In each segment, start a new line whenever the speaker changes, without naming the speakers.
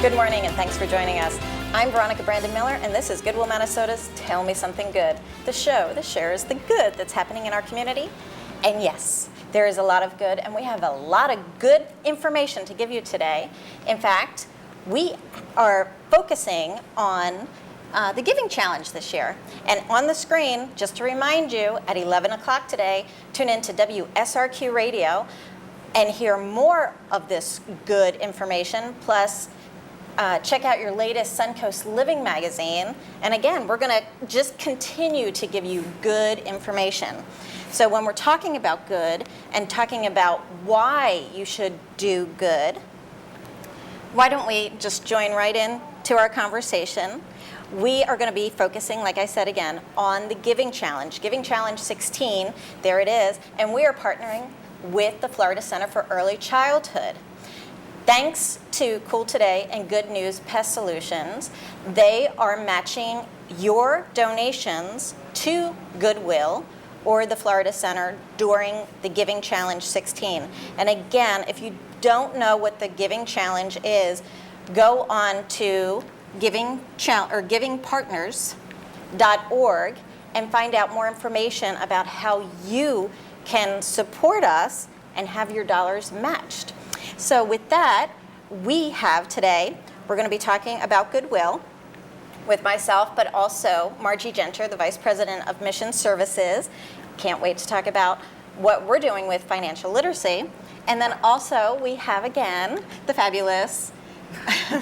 Good morning and thanks for joining us. I'm Veronica Miller and this is Goodwill, Minnesota's Tell Me Something Good, the show that shares the good that's happening in our community. And yes, there is a lot of good and we have a lot of good information to give you today. In fact, we are focusing on the Giving Challenge this year. And on the screen, just to remind you, at 11 o'clock today, tune in to WSRQ Radio and hear more of this good information, plus check out your latest Suncoast Living magazine. And again, we're going to just continue to give you good information. So when we're talking about good and talking about why you should do good, why don't we just join right in to our conversation? We are going to be focusing, like I said again, on the Giving Challenge. Giving Challenge 16, there it is. And we are partnering with the Florida Center for Early Childhood. Thanks to Cool Today and Good News Pest Solutions, they are matching your donations to Goodwill or the Florida Center during the Giving Challenge 16. And again, if you don't know what the Giving Challenge is, go on to givingpartners.org and find out more information about how you can support us and have your dollars matched. So with that, we have today, we're going to be talking about Goodwill with myself, but also Margie Genter, the Vice President of Mission Services. Can't wait to talk about what we're doing with financial literacy. And then also we have again the fabulous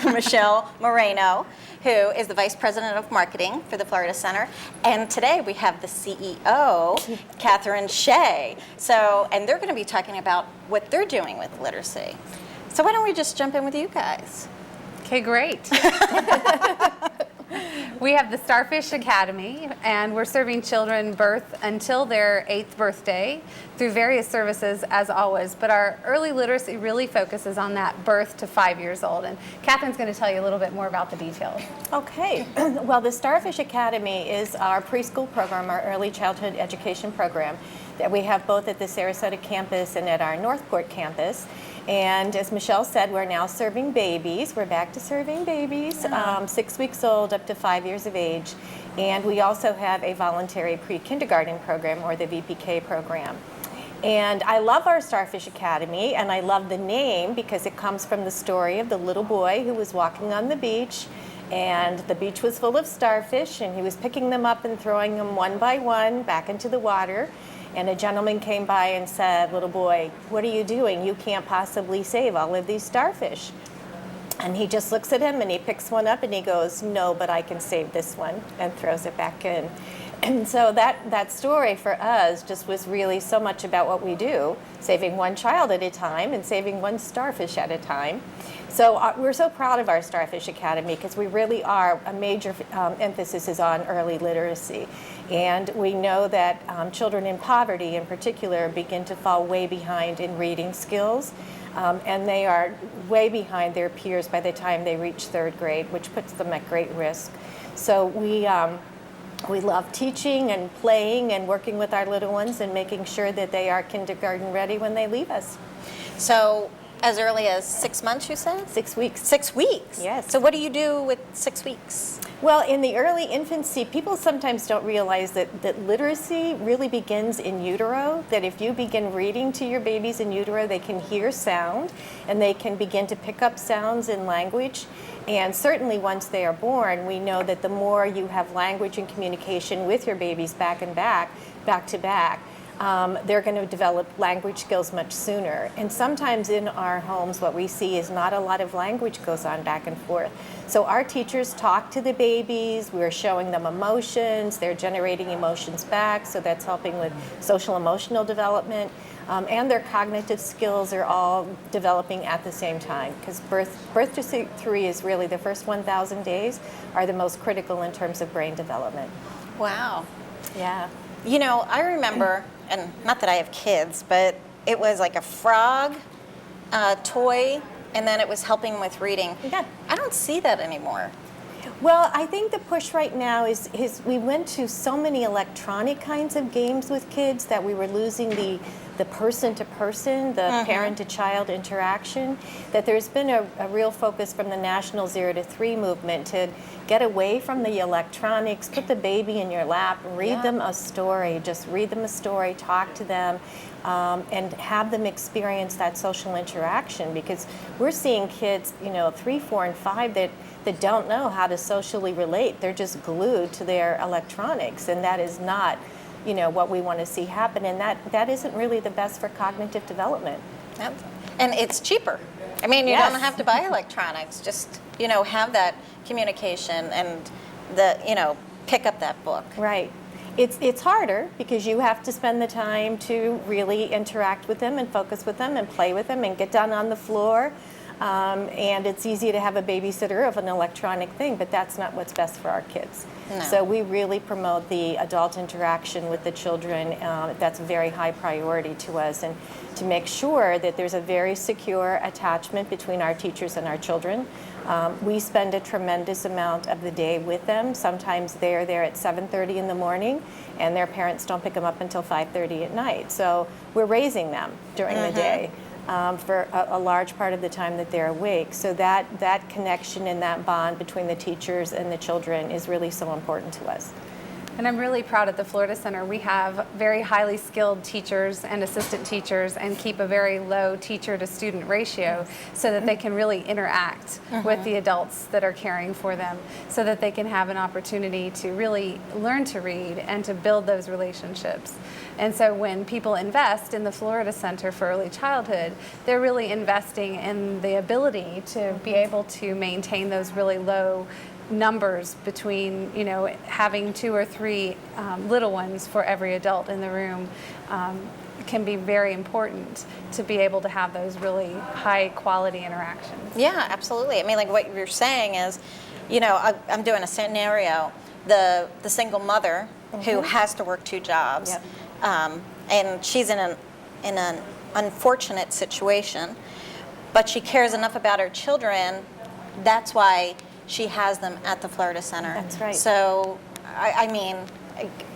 Michelle Moreno, who is the Vice President of Marketing for the Florida Center. And today we have the CEO, Kathryn Shea. And they're going to be talking about what they're doing with literacy. So why don't we just jump in with you guys?
Okay, great. We have the Starfish Academy, and we're serving children birth until their 8th birthday through various services, as always. But our early literacy really focuses on that birth to 5 years old. And Kathryn's going to tell you a little bit more about the details.
Okay. Well, the Starfish Academy is our preschool program, our early childhood education program that we have both at the Sarasota campus and at our Northport campus. And as Michelle said, we're now serving babies. We're back to serving babies, 6 weeks old up to 5 years of age. And we also have a voluntary pre-kindergarten program, or the VPK program. And I love our Starfish Academy, and I love the name because it comes from the story of the little boy who was walking on the beach, and the beach was full of starfish, and he was picking them up and throwing them one by one back into the water. And a gentleman came by and said, "Little boy, what are you doing? You can't possibly save all of these starfish." And he just looks at him and he picks one up and he goes, "No, but I can save this one," and throws it back in. And so that story for us just was really so much about what we do, saving one child at a time and saving one starfish at a time. So we're so proud of our Starfish Academy because we really are, a major emphasis is on early literacy. And we know that children in poverty in particular begin to fall way behind in reading skills. And they are way behind their peers by the time they reach 3rd grade, which puts them at great risk. So we love teaching and playing and working with our little ones and making sure that they are kindergarten ready when they leave us.
So as early as 6 months, you said?
6 weeks.
6 weeks?
Yes.
So what do you do with 6 weeks?
Well, in the early infancy, people sometimes don't realize that literacy really begins in utero, that if you begin reading to your babies in utero, they can hear sound and they can begin to pick up sounds in language. And certainly once they are born, we know that the more you have language and communication with your babies back to back, they're going to develop language skills much sooner. And sometimes in our homes, what we see is not a lot of language goes on back and forth. So our teachers talk to the babies, we're showing them emotions, they're generating emotions back, so that's helping with social emotional development. And their cognitive skills are all developing at the same time, because birth to 3 is really the first 1,000 days are the most critical in terms of brain development.
Wow.
Yeah.
You know, I remember, and not that I have kids, but it was like a frog toy, and then it was helping with reading.
Yeah.
I don't see that anymore.
Well, I think the push right now is we went to so many electronic kinds of games with kids that we were losing the person-to-person, the parent-to-child interaction, that there's been a real focus from the National 0 to 3 movement to get away from the electronics, put the baby in your lap, read them a story, just read them a story, talk to them, and have them experience that social interaction, because we're seeing kids, 3, 4, and 5 that don't know how to socially relate. They're just glued to their electronics, and that is not what we want to see happen, and that isn't really the best for cognitive development.
Yep. And it's cheaper. I mean, you don't have to buy electronics. Just, have that communication and pick up that book.
Right. It's harder because you have to spend the time to really interact with them and focus with them and play with them and get down on the floor. And it's easy to have a babysitter of an electronic thing, but that's not what's best for our kids.
No.
So we really promote the adult interaction with the children. That's a very high priority to us, and to make sure that there's a very secure attachment between our teachers and our children. We spend a tremendous amount of the day with them. Sometimes they're there at 7:30 in the morning, and their parents don't pick them up until 5:30 at night. So we're raising them during the day. For a large part of the time that they're awake. So that connection and that bond between the teachers and the children is really so important to us.
And I'm really proud at the Florida Center. We have very highly skilled teachers and assistant teachers, and keep a very low teacher to student ratio so that they can really interact with the adults that are caring for them, so that they can have an opportunity to really learn to read and to build those relationships. And so when people invest in the Florida Center for Early Childhood, they're really investing in the ability to be able to maintain those really low numbers between, having 2 or 3 little ones for every adult in the room. Can be very important to be able to have those really high quality interactions.
Yeah, absolutely. I mean, like what you're saying is, I'm doing a scenario, the single mother who has to work 2 jobs.
Yep.
And she's in an unfortunate situation, but she cares enough about her children. That's why she has them at the Florida Center.
That's right.
So, I mean,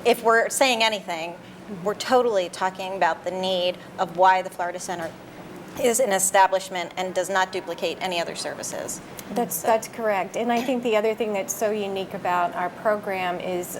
if we're saying anything, we're totally talking about the need of why the Florida Center is an establishment and does not duplicate any other services.
That's correct. And I think the other thing that's so unique about our program is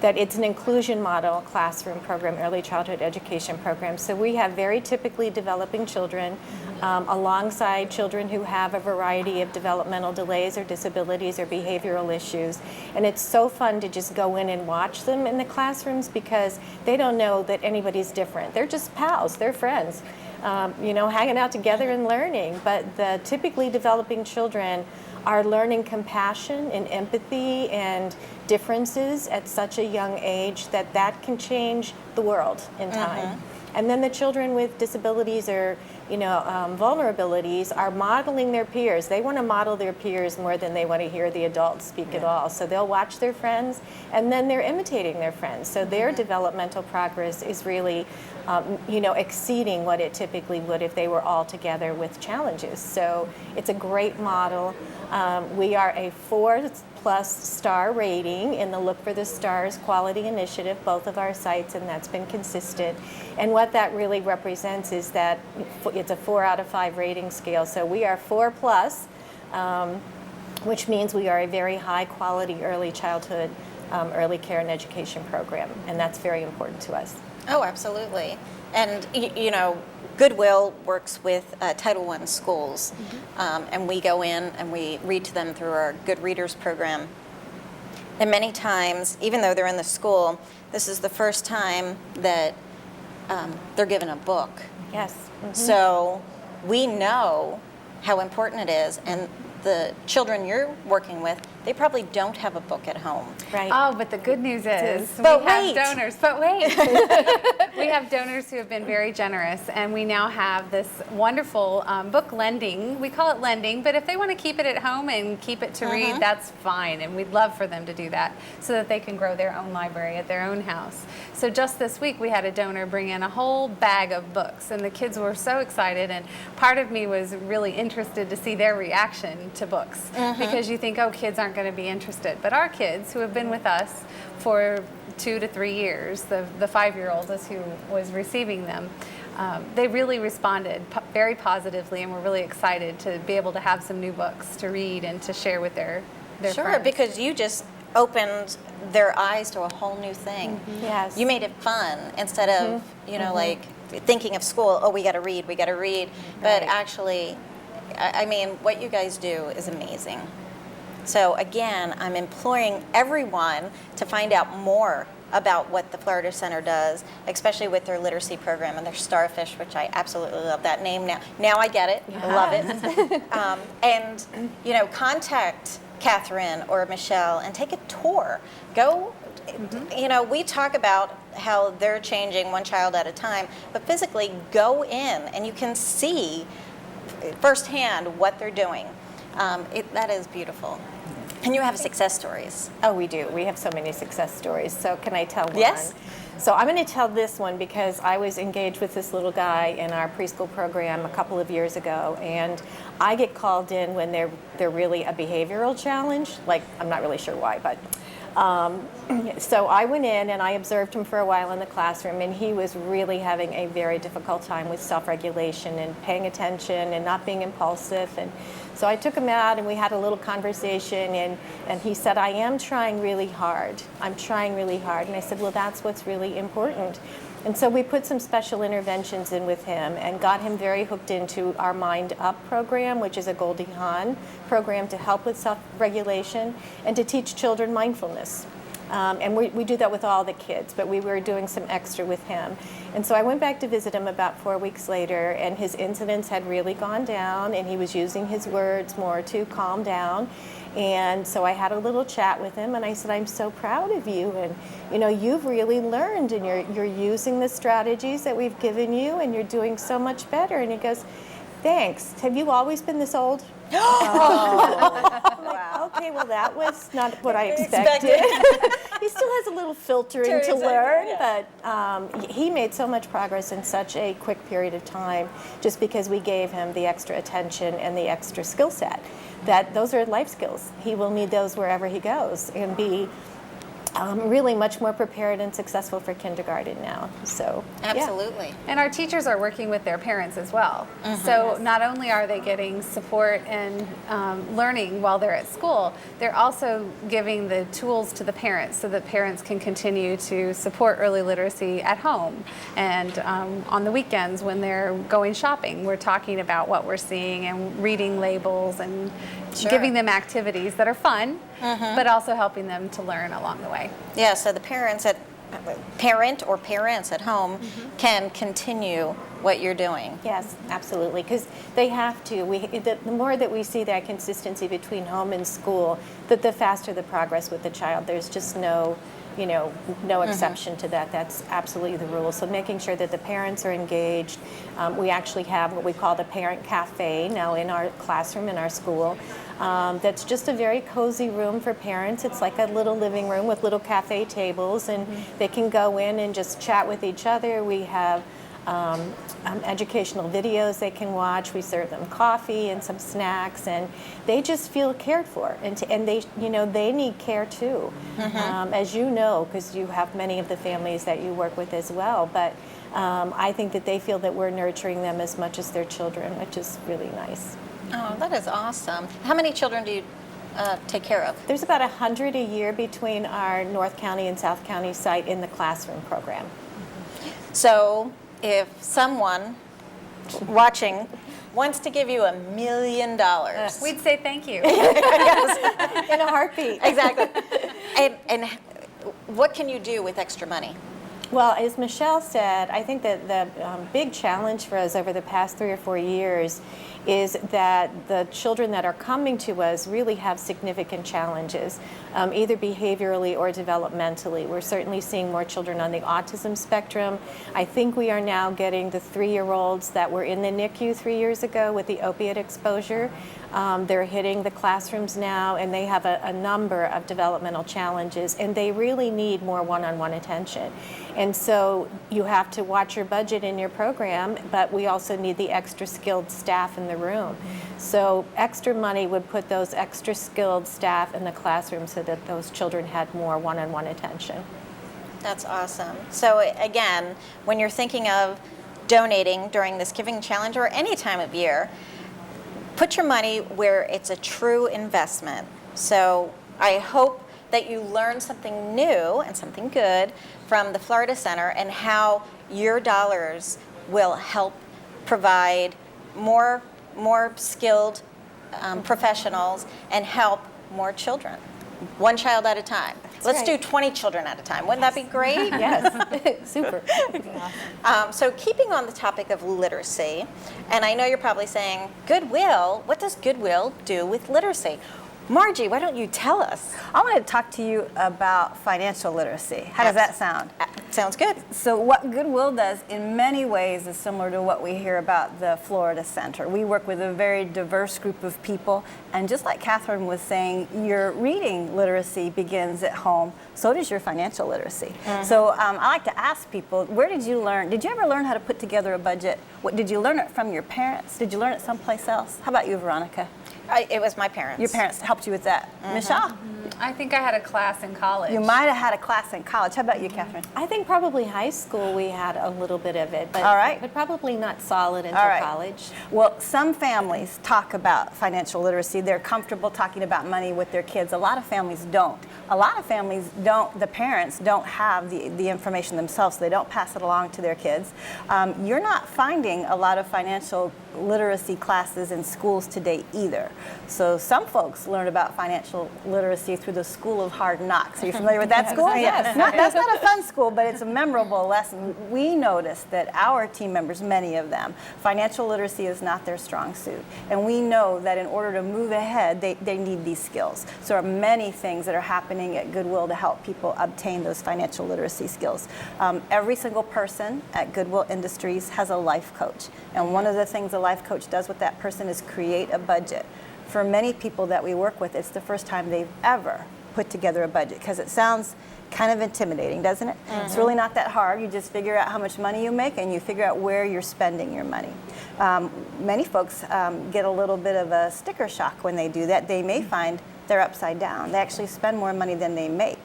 that it's an inclusion model classroom program, early childhood education program. So we have very typically developing children alongside children who have a variety of developmental delays or disabilities or behavioral issues. And it's so fun to just go in and watch them in the classrooms, because they don't know that anybody's different. They're just pals, they're friends, hanging out together and learning. But the typically developing children are learning compassion and empathy and differences at such a young age that can change the world in time. And then the children with disabilities or vulnerabilities are modeling their peers. They want to model their peers more than they want to hear the adults speak at all. So they'll watch their friends, and then they're imitating their friends. So their developmental progress is really exceeding what it typically would if they were all together with challenges. So it's a great model. We are a 4+ star rating in the Look for the Stars Quality Initiative, both of our sites, and that's been consistent. And what that really represents is that it's a 4 out of 5 rating scale. So we are 4+, which means we are a very high quality early childhood, early care and education program, and that's very important to us.
Oh, absolutely. And, Goodwill works with Title I schools, and we go in and we read to them through our Good Readers program. And many times, even though they're in the school, this is the first time that they're given a book.
Yes.
So we know how important it is, and the children you're working with, they probably don't have a book at home.
Right.
Oh, but the good news is
But
we have
wait.
donors. But wait. We have donors who have been very generous, and we now have this wonderful book lending. We call it lending, but if they want to keep it at home and keep it to read, that's fine, and we'd love for them to do that so that they can grow their own library at their own house. So just this week, we had a donor bring in a whole bag of books, and the kids were so excited, and part of me was really interested to see their reaction to books, because you think, oh, kids aren't aren't going to be interested. But our kids who have been with us for 2 to 3 years, the 5-year-old is who was receiving them, they really responded very positively, and we're really excited to be able to have some new books to read and to share with their
Sure,
friends.
because you just opened their eyes to a whole new thing.
Yes.
You made it fun instead of, like thinking of school, oh, we got to read. But
Right.
actually, I mean, what you guys do is amazing. So again, I'm imploring everyone to find out more about what the Florida Center does, especially with their literacy program and their Starfish, which I absolutely love that name now. Now I get it. I love it. And, contact Kathryn or Michelle and take a tour. Go, we talk about how they're changing one child at a time, but physically go in and you can see firsthand what they're doing. That is beautiful. And you have success stories.
Oh, we do. We have so many success stories. So can I tell one?
Yes.
So I'm going to tell this one because I was engaged with this little guy in our preschool program a couple of years ago, and I get called in when they're really a behavioral challenge. Like, I'm not really sure why, but so I went in and I observed him for a while in the classroom, and he was really having a very difficult time with self-regulation and paying attention and not being impulsive. And so I took him out and we had a little conversation, and he said, I am trying really hard. I'm trying really hard. And I said, well, that's what's really important. And so we put some special interventions in with him and got him very hooked into our Mind Up program, which is a Goldie Hawn program to help with self-regulation and to teach children mindfulness. And we do that with all the kids, but we were doing some extra with him. And so I went back to visit him about 4 weeks later, and his incidence had really gone down, and he was using his words more to calm down. And so I had a little chat with him, and I said, I'm so proud of you, and you've really learned, and you're using the strategies that we've given you, and you're doing so much better. And he goes, thanks. Have you always been this old? I'm like, okay, well, that was not what I expected. He still has a little filtering to learn, but he made so much progress in such a quick period of time just because we gave him the extra attention and the extra skill set. That those are life skills. He will need those wherever he goes and be really much more prepared and successful for kindergarten now. So
Absolutely.
Yeah.
And our teachers are working with their parents as well. So not only are they getting support and learning while they're at school, they're also giving the tools to the parents so that parents can continue to support early literacy at home. And on the weekends when they're going shopping, we're talking about what we're seeing and reading labels and giving them activities that are fun, but also helping them to learn along the way.
Yeah, so the parents at home can continue what you're doing.
Yes, absolutely, because they have to. The more that we see that consistency between home and school, the faster the progress with the child. There's just no exception to that. That's absolutely the rule. So making sure that the parents are engaged. We actually have what we call the parent cafe now in our classroom in our school. That's just a very cozy room for parents. It's like a little living room with little cafe tables, and they can go in and just chat with each other. We have educational videos they can watch. We serve them coffee and some snacks, and they just feel cared for. And they need care too, as you know, because you have many of the families that you work with as well. But I think that they feel that we're nurturing them as much as their children, which is really nice.
Oh, that is awesome. How many children do you take care of?
There's about 100 a year between our North County and South County site in the classroom program.
So if someone watching wants to give you $1 million,
We'd say thank you.
In a heartbeat.
Exactly. And what can you do with extra money?
Well, as Michelle said, I think that the big challenge for us over the past 3 or 4 years is that the children that are coming to us really have significant challenges, either behaviorally or developmentally. We're certainly seeing more children on the autism spectrum. I think we are now getting the 3-year-olds that were in the NICU 3 years ago with the opiate exposure. They're hitting the classrooms now, and they have a number of developmental challenges, and they really need more one-on-one attention. And so you have to watch your budget in your program, but we also need the extra skilled staff in the room. So extra money would put those extra skilled staff in the classroom so that those children had more one-on-one attention.
That's awesome. So again, when you're thinking of donating during this giving challenge or any time of year, put your money where it's a true investment. So I hope that you learn something new and something good from the Florida Center and how your dollars will help provide more skilled professionals and help more children. One child at a time. Let's do 20 children at a time. Wouldn't that be great?
Yes, super.
So keeping on the topic of literacy, and I know you're probably saying, Goodwill, what does Goodwill do with literacy? Margie, why don't you tell us?
I want to talk to you about financial literacy. How does that sound?
Sounds good.
So what Goodwill does in many ways is similar to what we hear about the Florida Center. We work with a very diverse group of people, and just like Kathryn was saying, your reading literacy begins at home. So does your financial literacy. So I like to ask people, where did you learn? Did you ever learn how to put together a budget? Did you learn it from your parents? Did you learn it someplace else? How about you, Veronica?
It was my parents.
Your parents helped you with that. Michelle?
I think I had a class in college.
You might have had a class in college. How about you, Kathryn?
I think probably high school we had a little bit of it, but,
All right.
but probably not solid until
All right.
college.
Well, some families talk about financial literacy. They're comfortable talking about money with their kids. A lot of families don't. A lot of families don't, the parents don't have the information themselves, so they don't pass it along to their kids. You're not finding a lot of financial literacy classes in schools today either. So some folks learn about financial literacy through the School of Hard Knocks. Are you familiar with that school?
Yes.
That's not a fun school, but it's a memorable lesson. We noticed that our team members, many of them, financial literacy is not their strong suit. And we know that in order to move ahead, they need these skills. So there are many things that are happening at Goodwill to help people obtain those financial literacy skills. Every single person at Goodwill Industries has a life coach. And one of the things a life coach does with that person is create a budget. For many people that we work with, it's the first time they've ever put together a budget, because it sounds kind of intimidating, doesn't it? It's really not that hard. You just figure out how much money you make and you figure out where you're spending your money. Many folks get a little bit of a sticker shock when they do that. They may find they're upside down. They actually spend more money than they make.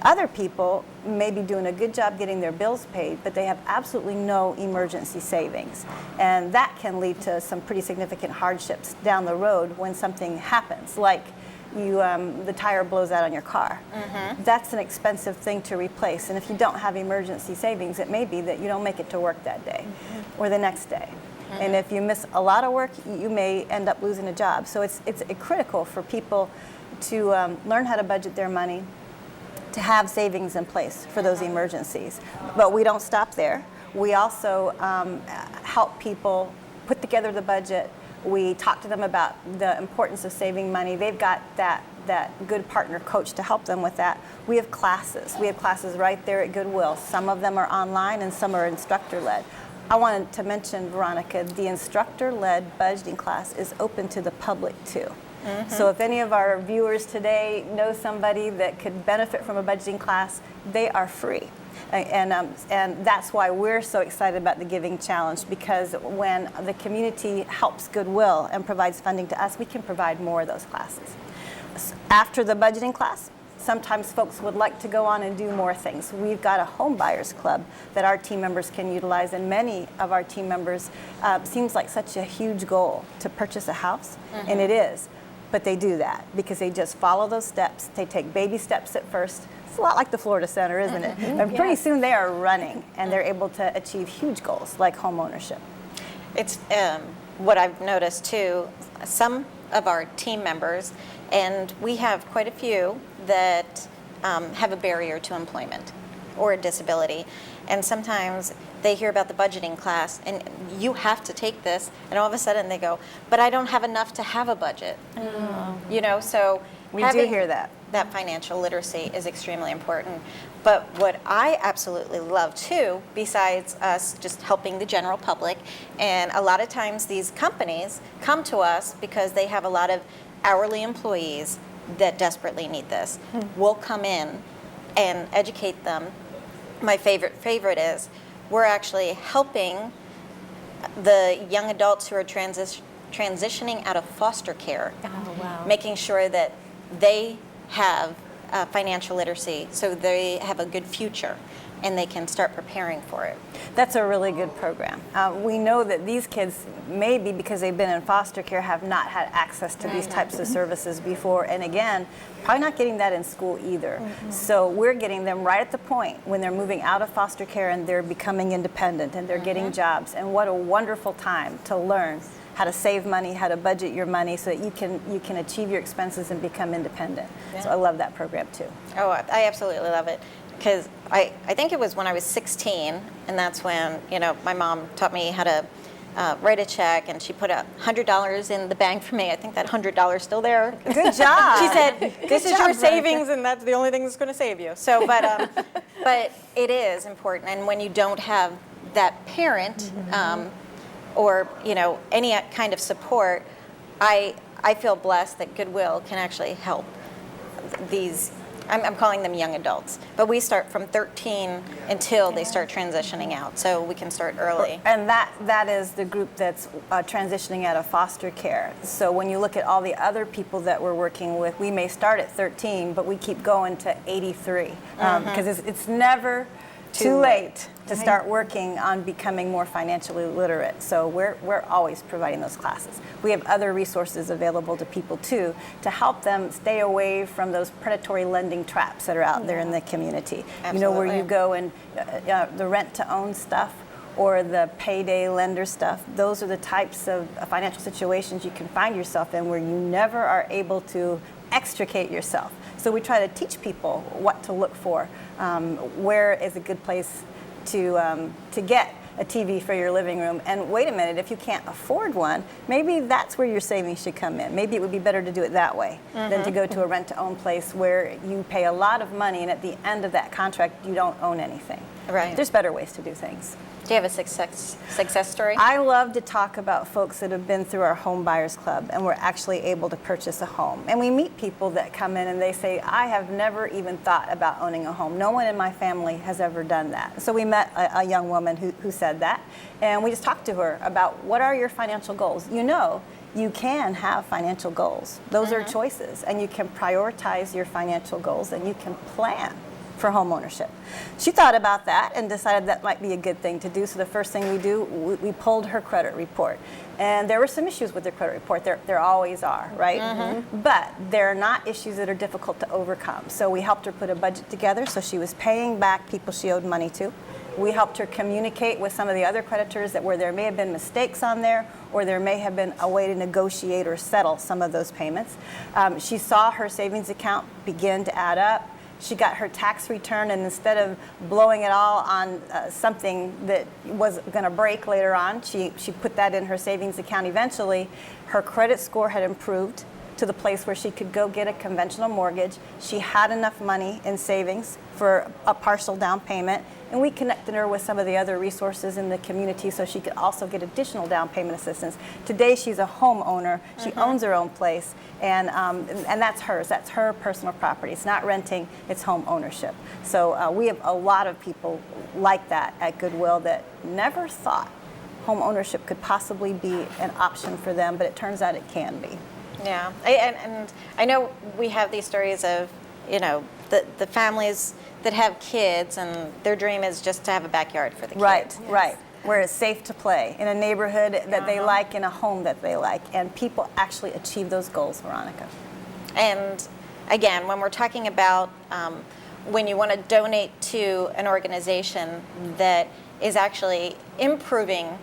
Other people may be doing a good job getting their bills paid, but they have absolutely no emergency savings. And that can lead to some pretty significant hardships down the road when something happens, like the tire blows out on your car. That's an expensive thing to replace. And if you don't have emergency savings, it may be that you don't make it to work that day or the next day. And if you miss a lot of work, you may end up losing a job. So it's critical for people to learn how to budget their money, to have savings in place for those emergencies. But we don't stop there. We also help people put together the budget. We talk to them about the importance of saving money. They've got that good partner coach to help them with that. We have classes. We have classes right there at Goodwill. Some of them are online and some are instructor-led. I wanted to mention, Veronica, the instructor-led budgeting class is open to the public too. So if any of our viewers today know somebody that could benefit from a budgeting class, they are free. And that's why we're so excited about the Giving Challenge, because when the community helps Goodwill and provides funding to us, we can provide more of those classes. After the budgeting class, sometimes folks would like to go on and do more things. We've got a home buyers club that our team members can utilize, and many of our team members, seems like such a huge goal to purchase a house, and it is. But they do that because they just follow those steps. They take baby steps at first. It's a lot like the Florida Center, isn't it? And pretty soon they are running and they're able to achieve huge goals like home ownership.
It's what I've noticed too, some of our team members, and we have quite a few that have a barrier to employment or a disability. And sometimes they hear about the budgeting class and you have to take this, and all of a sudden they go, but I don't have enough to have a budget. You know, so
We do hear that.
That financial literacy is extremely important. But what I absolutely love too, besides us just helping the general public, and a lot of times these companies come to us because they have a lot of hourly employees that desperately need this. We'll come in and educate them. My favorite is we're actually helping the young adults who are transitioning out of foster care,
Oh, wow.
making sure that they have financial literacy so they have a good future and they can start preparing for it.
That's a really good program. We know that these kids, maybe because they've been in foster care, have not had access to these types of services before. And again, probably not getting that in school either. So we're getting them right at the point when they're moving out of foster care and they're becoming independent and they're getting jobs. And what a wonderful time to learn how to save money, how to budget your money so that you can achieve your expenses and become independent. So I love that program too.
Oh, I absolutely love it. Because I think it was when I was 16, and that's when, my mom taught me how to write a check, and she put $100 in the bank for me. I think that $100 still there.
Good job.
She said, "This is
job,
your
Veronica.
savings, and that's the only thing that's going to save you." So, but it is important, and when you don't have that parent, or any kind of support, I feel blessed that Goodwill can actually help these. I'm calling them young adults, but we start from 13 until they start transitioning out, so we can start early.
And that is the group that's transitioning out of foster care. So when you look at all the other people that we're working with, we may start at 13, but we keep going to 83 because it's never too late to start working on becoming more financially literate. So we're always providing those classes. We have other resources available to people too to help them stay away from those predatory lending traps that are out there in the community.
Absolutely.
Where you go and the rent to own stuff or the payday lender stuff, those are the types of financial situations you can find yourself in where you never are able to extricate yourself. So we try to teach people what to look for, where is a good place to get a TV for your living room. And wait a minute, if you can't afford one, maybe that's where your savings should come in. Maybe it would be better to do it that way than to go to a rent-to-own place where you pay a lot of money and at the end of that contract you don't own anything.
Right.
There's better ways to do things.
Do you have a success story?
I love to talk about folks that have been through our Home Buyers Club and were actually able to purchase a home. And we meet people that come in and they say, I have never even thought about owning a home. No one in my family has ever done that. So we met a young woman who said that, and we just talked to her about what are your financial goals. You can have financial goals. Those are choices, and you can prioritize your financial goals and you can plan for home ownership. She thought about that and decided that might be a good thing to do. So the first thing we do, we pulled her credit report. And there were some issues with her credit report. There always are, right? But they're not issues that are difficult to overcome. So we helped her put a budget together so she was paying back people she owed money to. We helped her communicate with some of the other creditors where there may have been mistakes on there, or there may have been a way to negotiate or settle some of those payments. She saw her savings account begin to add up. She got her tax return, and instead of blowing it all on something that was going to break later on, she put that in her savings account eventually. Her credit score had improved to the place where she could go get a conventional mortgage. She had enough money in savings for a partial down payment, and we connected her with some of the other resources in the community so she could also get additional down payment assistance. Today she's a homeowner. She owns her own place, and that's hers. That's her personal property. It's not renting, it's home ownership. So we have a lot of people like that at Goodwill that never thought home ownership could possibly be an option for them, but it turns out it can be.
Yeah, and I know we have these stories of, the families that have kids and their dream is just to have a backyard for the kids.
Right. Where it's safe to play, in a neighborhood that they like, in a home that they like. And people actually achieve those goals, Veronica.
And again, when we're talking about when you want to donate to an organization that is actually improving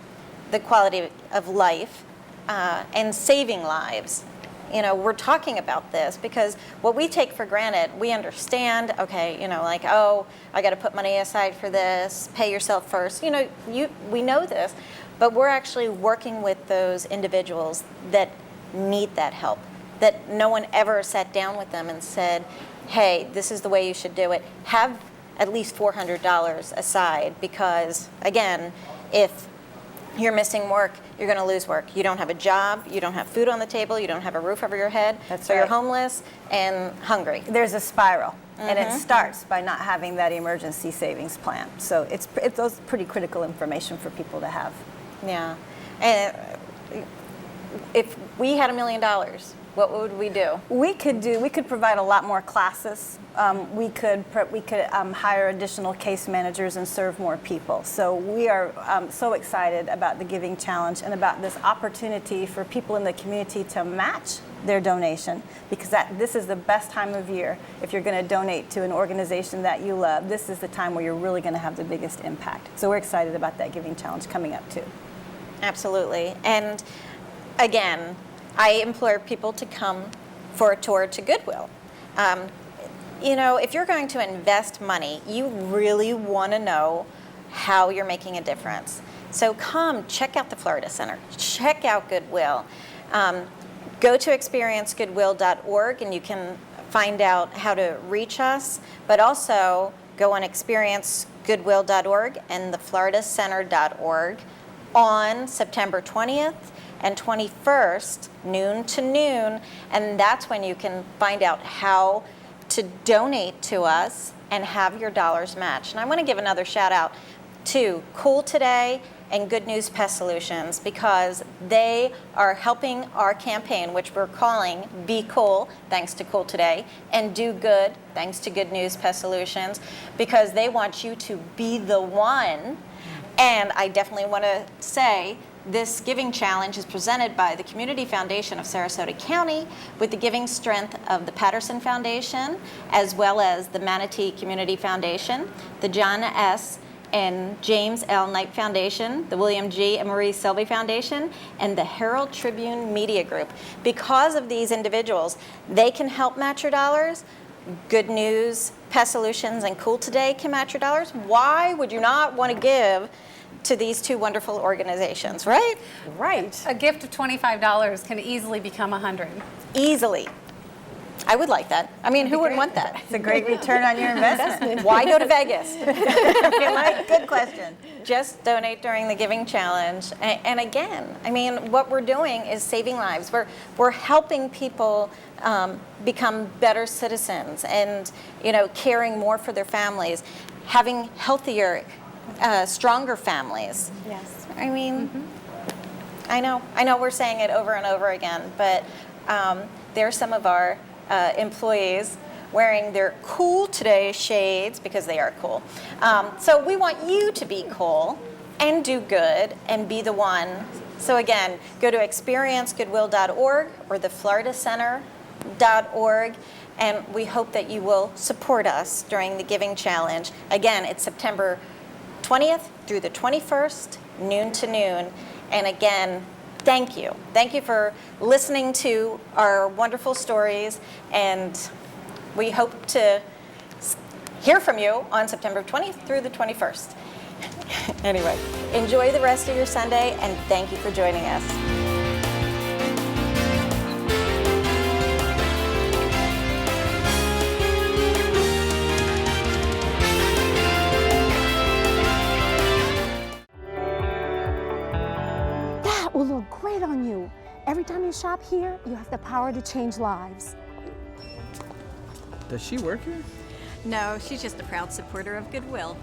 the quality of life and saving lives, we're talking about this because what we take for granted, we understand, okay, I got to put money aside for this, pay yourself first. We know this, but we're actually working with those individuals that need that help, that no one ever sat down with them and said, hey, this is the way you should do it. Have at least $400 aside because, again, if you're missing work, you're going to lose work. You don't have a job, you don't have food on the table, you don't have a roof over your head, so you're homeless and hungry.
There's a spiral, and it starts by not having that emergency savings plan. So it's those pretty critical information for people to have.
Yeah. And if we had $1 million, what would we do?
We could provide a lot more classes. We could hire additional case managers and serve more people. So we are so excited about the Giving Challenge and about this opportunity for people in the community to match their donation, because this is the best time of year. If you're going to donate to an organization that you love, this is the time where you're really going to have the biggest impact. So we're excited about that Giving Challenge coming up too.
Absolutely. And again, I implore people to come for a tour to Goodwill. You know, if you're going to invest money, you really want to know how you're making a difference. So come check out the Florida Center, check out Goodwill. Go to experiencegoodwill.org and you can find out how to reach us, but also go on experiencegoodwill.org and thefloridacenter.org on September 20th and 21st, noon to noon, and that's when you can find out how to donate to us and have your dollars matched. And I want to give another shout out to Cool Today and Good News Pest Solutions, because they are helping our campaign, which we're calling Be Cool, thanks to Cool Today, and Do Good, thanks to Good News Pest Solutions, because they want you to be the one. And I definitely want to say this Giving Challenge is presented by the Community Foundation of Sarasota County with the giving strength of the Patterson Foundation, as well as the Manatee Community Foundation, the John S. and James L. Knight Foundation, the William G. and Marie Selby Foundation, and the Herald Tribune Media Group. Because of these individuals, they can help match your dollars. Good News, Pest Solutions, and Cool Today can match your dollars. Why would you not want to give to these two wonderful organizations, right?
Right.
A gift of $25 can easily become $100.
Easily. I would like that. I mean, who wouldn't want that?
It's a great return on your investment.
Why go to Vegas?
Good question.
Just donate during the Giving Challenge. And again, I mean, what we're doing is saving lives. We're helping people become better citizens and, you know, caring more for their families, having healthier, stronger families.
Yes.
I mean, I know we're saying it over and over again, but there's some of our employees wearing their Cool Today shades because they are cool. So we want you to be cool and do good and be the one. So again, go to experiencegoodwill.org or thefloridacenter.org, and we hope that you will support us during the Giving Challenge. Again, it's September 20th through the 21st, noon to noon. And again, thank you. Thank you for listening to our wonderful stories, and we hope to hear from you on September 20th through the 21st. Anyway, enjoy the rest of your Sunday, and thank you for joining us.
Will look great on you. Every time you shop here, you have the power to change lives.
Does she work here?
No, she's just a proud supporter of Goodwill.